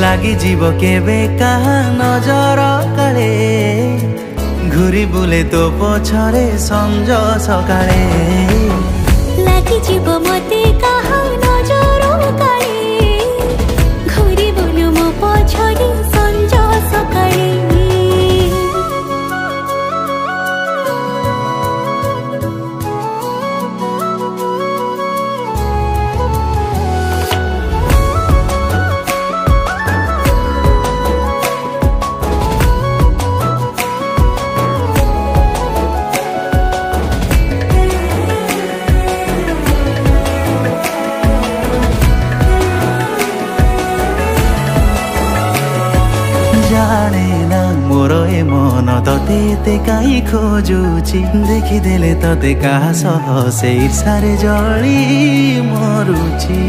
লাগি জীব কেবে কাহা নজর কালে ঘুরি বুলে তো পছরে সঞ্জ সকালে লাগি জীব মতে কাহা নজর কালে ঘুরি বুলু মো পছরে সঞ্জ সকালে जाने ना मोर ए मन तते कहीं खोजुची देखिदेले तते कहा सह से ईर्षारे जली मरुची।